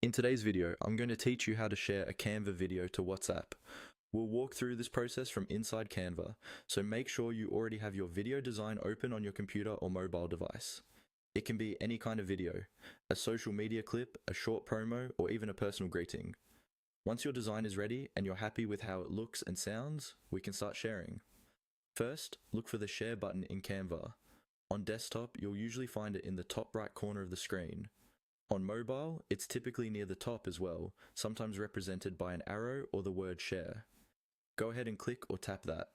In today's video, I'm going to teach you how to share a Canva video to WhatsApp. We'll walk through this process from inside Canva, so make sure you already have your video design open on your computer or mobile device. It can be any kind of video, a social media clip, a short promo, or even a personal greeting. Once your design is ready and you're happy with how it looks and sounds, we can start sharing. First, look for the Share button in Canva. On desktop, you'll usually find it in the top right corner of the screen. On mobile, it's typically near the top as well, sometimes represented by an arrow or the word share. Go ahead and click or tap that.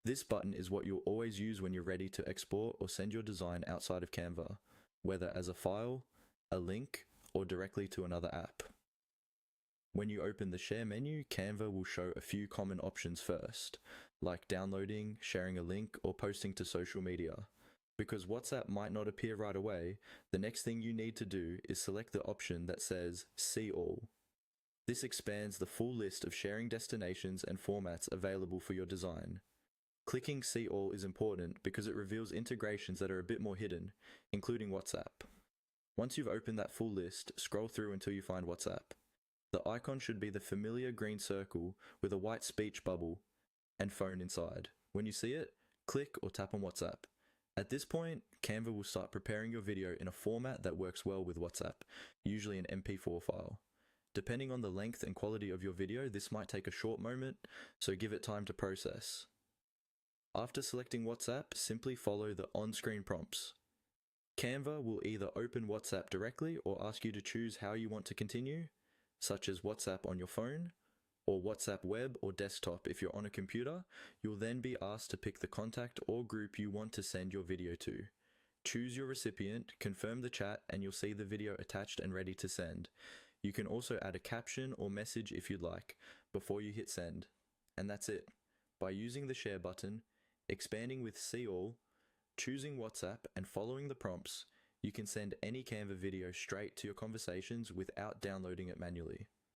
This button is what you'll always use when you're ready to export or send your design outside of Canva, whether as a file, a link, or directly to another app. When you open the Share menu, Canva will show a few common options first, like downloading, sharing a link, or posting to social media. Because WhatsApp might not appear right away, the next thing you need to do is select the option that says See All. This expands the full list of sharing destinations and formats available for your design. Clicking See All is important because it reveals integrations that are a bit more hidden, including WhatsApp. Once you've opened that full list, scroll through until you find WhatsApp. The icon should be the familiar green circle with a white speech bubble and phone inside. When you see it, click or tap on WhatsApp. At this point, Canva will start preparing your video in a format that works well with WhatsApp, usually an MP4 file. Depending on the length and quality of your video, this might take a short moment, so give it time to process. After selecting WhatsApp, simply follow the on-screen prompts. Canva will either open WhatsApp directly or ask you to choose how you want to continue, such as WhatsApp on your phone, or WhatsApp web or desktop if you're on a computer. You'll then be asked to pick the contact or group you want to send your video to. Choose your recipient, confirm the chat, and you'll see the video attached and ready to send. You can also add a caption or message if you'd like, before you hit send. And that's it. By using the Share button, expanding with See All, choosing WhatsApp, and following the prompts, you can send any Canva video straight to your conversations without downloading it manually.